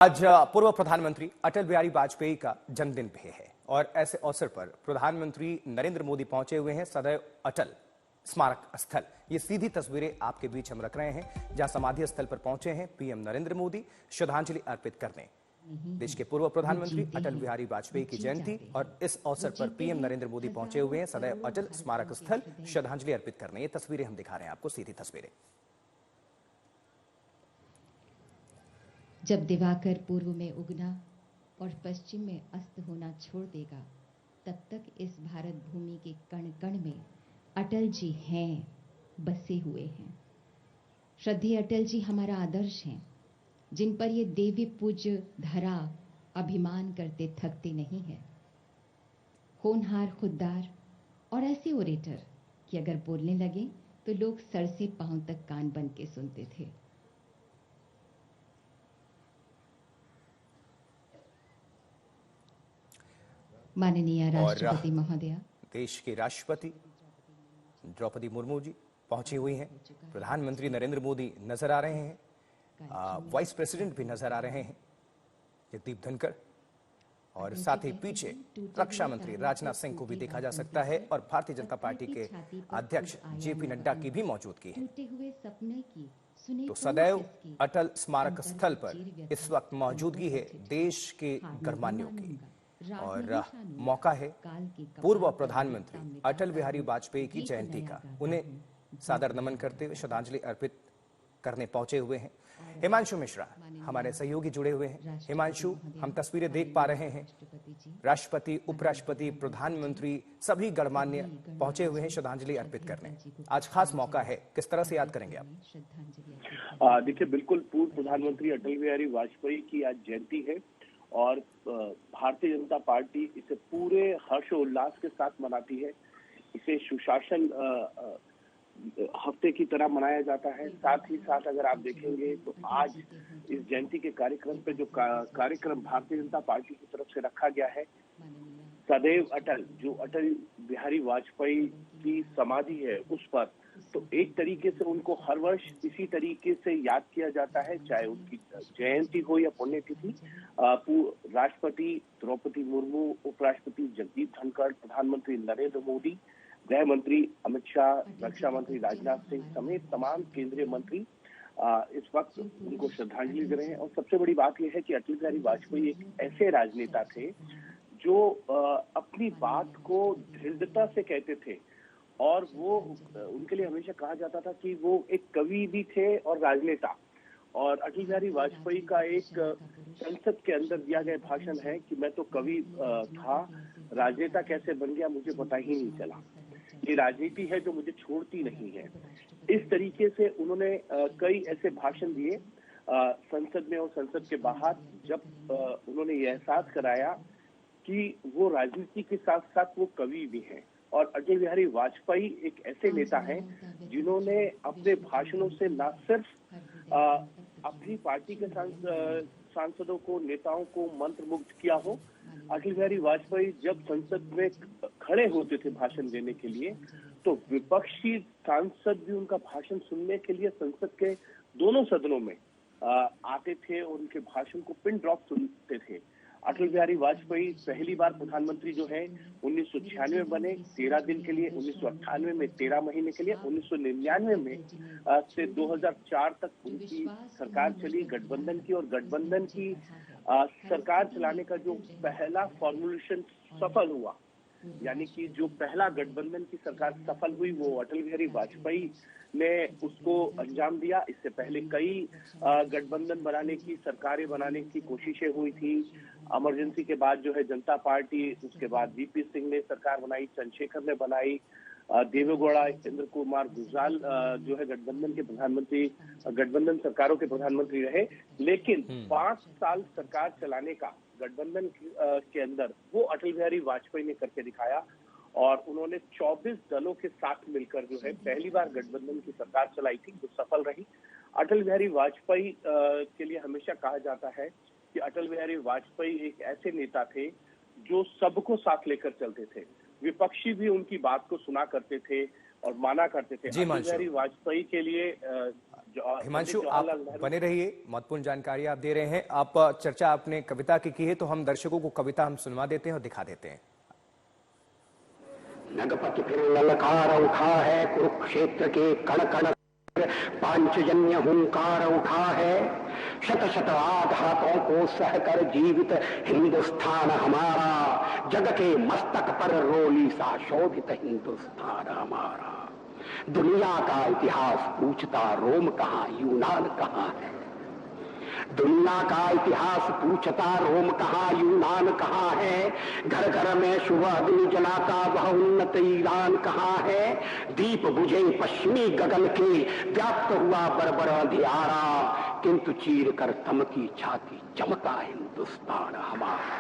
आज पूर्व प्रधानमंत्री अटल बिहारी वाजपेयी का जन्मदिन भी है और ऐसे अवसर पर प्रधानमंत्री नरेंद्र मोदी पहुंचे हुए हैं सदैव अटल स्मारक स्थल। ये सीधी तस्वीरें आपके बीच हम रख रहे हैं जहां समाधि स्थल पर पहुंचे हैं पीएम नरेंद्र मोदी श्रद्धांजलि अर्पित करने। देश के पूर्व प्रधानमंत्री अटल बिहारी वाजपेयी की जयंती और इस अवसर पर पीएम नरेंद्र मोदी पहुंचे हुए हैं सदैव अटल स्मारक स्थल श्रद्धांजलि अर्पित करने। ये तस्वीरें हम दिखा रहे हैं आपको, सीधी तस्वीरें। जब दिवाकर पूर्व में उगना और पश्चिम में अस्त होना छोड़ देगा, तब तक इस भारत भूमि के कण कण में अटल जी हैं, बसे हुए हैं। श्रद्धेय अटल जी हमारा आदर्श हैं, जिन पर ये देवी पूज्य धरा अभिमान करते थकते नहीं है। होनहार, खुददार और ऐसे ओरेटर कि अगर बोलने लगे तो लोग सर से पांव तक कान बन के सुनते थे। माननीय राष्ट्रपति महोदया, देश के राष्ट्रपति द्रौपदी मुर्मू जी पहुंची हुई हैं। प्रधानमंत्री नरेंद्र मोदी नजर आ रहे हैं, वाइस प्रेसिडेंट भी नजर आ रहे हैं जगदीप धनखड़, और साथ ही पीछे रक्षा मंत्री राजनाथ सिंह को भी देखा जा सकता है और भारतीय जनता पार्टी के अध्यक्ष जेपी नड्डा की भी मौजूदगी है। तो सदैव अटल स्मारक स्थल पर इस वक्त मौजूदगी है देश के गणमान्यों की और मौका है पूर्व प्रधानमंत्री अटल बिहारी वाजपेयी की जयंती का। उन्हें सादर नमन करते हुए श्रद्धांजलि अर्पित करने पहुंचे हुए हैं हिमांशु मिश्रा, हमारे सहयोगी जुड़े हुए हैं। हिमांशु, हम तस्वीरें देख पा रहे हैं, राष्ट्रपति, उपराष्ट्रपति, प्रधानमंत्री सभी गणमान्य पहुंचे हुए हैं श्रद्धांजलि अर्पित करने। आज खास मौका है, किस तरह से याद करेंगे आप? देखिए, बिल्कुल पूर्व प्रधानमंत्री अटल बिहारी वाजपेयी की आज जयंती है और भारतीय जनता पार्टी इसे पूरे हर्षोल्लास के साथ मनाती है। इसे सुशासन हफ्ते की तरह मनाया जाता है। साथ ही साथ अगर आप देखेंगे तो आज इस जयंती के कार्यक्रम पे जो कार्यक्रम भारतीय जनता पार्टी की तरफ से रखा गया है, सदैव अटल, जो अटल बिहारी वाजपेयी की समाधि है उस पर, तो एक तरीके से उनको हर वर्ष इसी तरीके से याद किया जाता है, चाहे उनकी जयंती हो या पुण्यतिथि। राष्ट्रपति द्रौपदी मुर्मू, उपराष्ट्रपति जगदीप धनखड़, प्रधानमंत्री नरेंद्र मोदी, गृह मंत्री अमित शाह, रक्षा मंत्री राजनाथ सिंह समेत तमाम केंद्रीय मंत्री इस वक्त उनको श्रद्धांजलि दे रहे हैं। और सबसे बड़ी बात यह है कि अटल बिहारी वाजपेयी एक ऐसे राजनेता थे जो अपनी बात को दृढ़ता से कहते थे और वो उनके लिए हमेशा कहा जाता था कि वो एक कवि भी थे और राजनेता। और अटल बिहारी वाजपेयी का एक संसद के अंदर दिया गया भाषण है कि मैं तो कवि था, राजनेता कैसे बन गया मुझे पता ही नहीं चला। ये राजनीति है जो मुझे छोड़ती नहीं है। इस तरीके से उन्होंने कई ऐसे भाषण दिए संसद में और संसद के बाहर, जब उन्होंने ये एहसास कराया कि वो राजनीति के साथ साथ वो कवि भी हैं। और अटल बिहारी वाजपेयी एक ऐसे नेता हैं जिन्होंने अपने भाषणों से न सिर्फ अपनी पार्टी के सांसदों को, नेताओं को मंत्रमुग्ध किया हो। अटल बिहारी वाजपेयी जब संसद में खड़े होते थे भाषण देने के लिए, तो विपक्षी सांसद भी उनका भाषण सुनने के लिए संसद के दोनों सदनों में आते थे और उनके भाषण को पिन ड्रॉप सुनते थे। अटल बिहारी वाजपेयी पहली बार प्रधानमंत्री जो है 1996 में बने 13 दिन के लिए, 1998 में 13 महीने के लिए, 1999 में से 2004 तक उनकी सरकार चली गठबंधन की। और गठबंधन की सरकार चलाने का जो पहला फॉर्मुलेशन सफल हुआ, यानी कि जो पहला गठबंधन की सरकार सफल हुई, वो अटल बिहारी वाजपेयी ने उसको अंजाम दिया। इससे पहले कई गठबंधन बनाने की, सरकारें बनाने की कोशिशें हुई थी। इमरजेंसी के बाद जो है जनता पार्टी, उसके बाद वीपी सिंह ने सरकार बनाई, चंद्रशेखर ने बनाई, देवेगौड़ा, इंद्र कुमार गुजराल जो है गठबंधन के प्रधानमंत्री, गठबंधन सरकारों के प्रधानमंत्री रहे। लेकिन 5 साल सरकार चलाने का गठबंधन के अंदर वो अटल बिहारी वाजपेयी ने करके दिखाया और उन्होंने 24 दलों के साथ मिलकर जो है पहली बार गठबंधन की सरकार चलाई थी, जो सफल रही। अटल बिहारी वाजपेयी के लिए हमेशा कहा जाता है कि अटल बिहारी वाजपेयी एक ऐसे नेता थे जो सबको साथ लेकर चलते थे। विपक्षी भी उनकी बात को सुना करते थे और माना करते थे। अटल बिहारी वाजपेयी के लिए हिमांशु, आप बने रहिए, महत्वपूर्ण जानकारी आप दे रहे हैं। आप चर्चा आपने कविता की है, तो हम दर्शकों को कविता हम सुनवा देते हैं और दिखा देते हैं। नगपति फिर ललकार उठा है, कुरुक्षेत्र के कण कण पांचजन्य हुंकार उठा है। शत शत आघातों को सहकर जीवित हिंदुस्तान हमारा, जग के मस्तक पर रोली सा शोभित हिंदुस्तान हमारा। दुनिया का इतिहास पूछता रोम कहां यूनान कहां है। दुनिया का इतिहास पूछता रोम कहां यूनान कहां है। घर घर में शुभ अग्नि जलाता वह उन्नत ईरान कहां है। दीप बुझे पश्चिमी गगन के व्याप्त हुआ बरबर अंधियारा, किंतु चीर कर तम की छाती चमका हिंदुस्तान हमारा।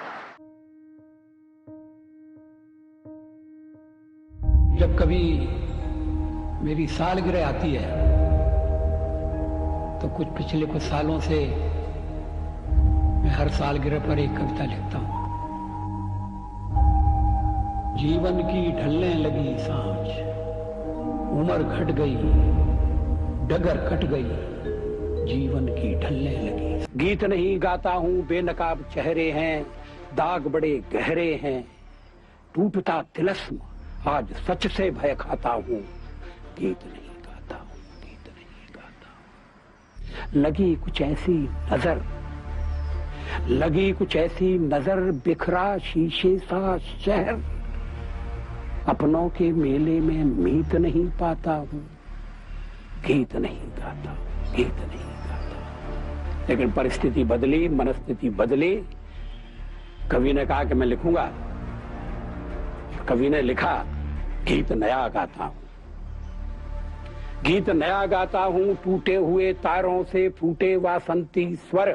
जब कभी मेरी सालगिरह आती है तो कुछ पिछले कुछ सालों से मैं हर सालगिरह पर एक कविता लिखता हूं। जीवन की ढलने लगी सांझ, उम्र घट गई, डगर कट गई, जीवन की ढलने लगी। गीत नहीं गाता हूं, बेनकाब चेहरे हैं, दाग बड़े गहरे हैं। टूटता तिलस्म आज सच से भय खाता हूं। गीत नहीं गाता हूं, गीत नहीं गाता हूं। लगी कुछ ऐसी नजर, लगी कुछ ऐसी नजर, बिखरा शीशे सा शहर। अपनों के मेले में मीत नहीं पाता हूं। गीत नहीं गाता, गीत नहीं गाता। लेकिन परिस्थिति बदली, मनस्थिति बदली। कवि ने कहा कि मैं लिखूंगा। कवि ने लिखा, गीत नया गाता हूं, गीत नया गाता हूं। टूटे हुए तारों से फूटे वासंती स्वर,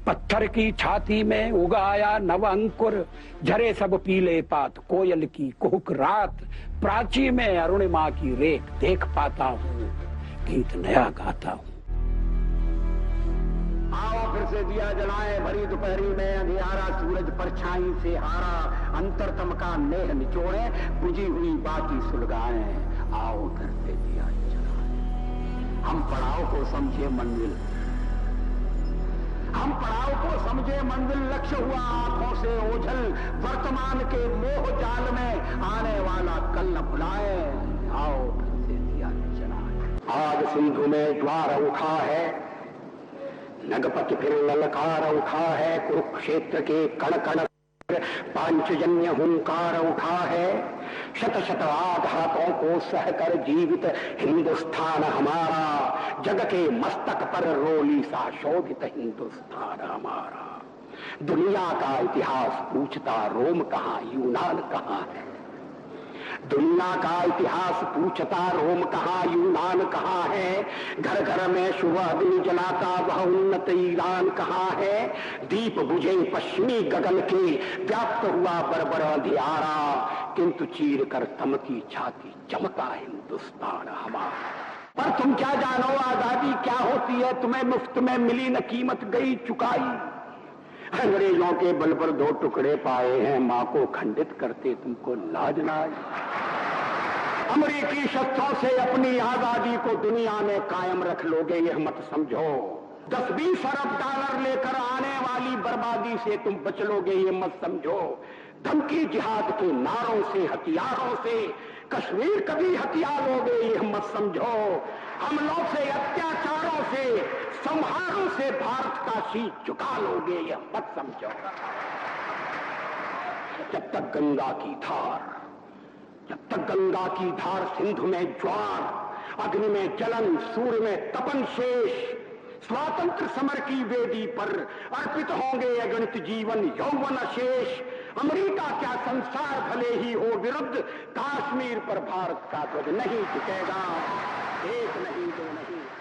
पत्थर की छाती में उगाया नव अंकुर। झरे सब पीले पात, कोयल की कुहुक रात, प्राची में अरुणिमा की रेख देख पाता हूं। गीत नया गाता हूं। आओ फिर से दिया जलाए भरी दोपहरी में, अंधियारा सूरज परछाई से हारा। अंतरतम का नेह निचोड़े, बुझी हुई बाती सुलगाए। आओ फिर से दिया जलाए। हम पड़ाव को समझे मंजिल, हम पड़ाव को समझे मंजिल। लक्ष्य हुआ आंखों से ओझल, वर्तमान के मोह जाल में आने वाला कल न भुलाए। आओ फिर से दिया जलाए। आज सिंधु में ज्वार उठा है, नगपति फिर ललकार उठा है। कुरुक्षेत्र के कण कण पांचजन्य हुंकार उठा है। शत शत आघातों को सहकर जीवित हिंदुस्तान हमारा, जग के मस्तक पर रोली सा शोभित हिंदुस्तान हमारा। दुनिया का इतिहास पूछता रोम कहां यूनान कहां है। दुनिया का इतिहास पूछता रोम कहां यूनान कहां है। घर घर में शुभ अग्नि जलाता वह उन्नत ईरान कहां है। दीप बुझे पश्चिमी गगन के व्याप्त हुआ बरबर अंधियारा, किंतु चीर कर तम की छाती चमका हिंदुस्तान हमारा। पर तुम क्या जानो आजादी क्या होती है, तुम्हें मुफ्त में मिली न कीमत गई चुकाई। अंग्रेजों के बल पर 2 टुकड़े पाए हैं, मां को खंडित करते तुमको लाज ना आई। अमेरिकी शस्त्रों से अपनी आजादी को दुनिया में कायम रख लोगे यह मत समझो। 10-20 अरब डॉलर लेकर आने वाली बर्बादी से तुम बच लोगे ये मत समझो। धमकी जिहाद के नारों से, हथियारों से कश्मीर कभी हथियार लोगे यह मत समझो। हमलों से, अत्याचारों से, संहारों से भारत का शीश झुका लोगे यह मत समझो। जब तक गंगा की धार, जब तक गंगा की धार, सिंधु में ज्वार, अग्नि में जलन, सूर्य में तपन शेष, स्वातंत्र समर की वेदी पर अर्पित होंगे अगणित जीवन यौवन शेष। अमेरिका क्या संसार भले ही हो विरुद्ध, कश्मीर पर भारत का ध्वज नहीं झुकेगा। एक नहीं, दो नहीं।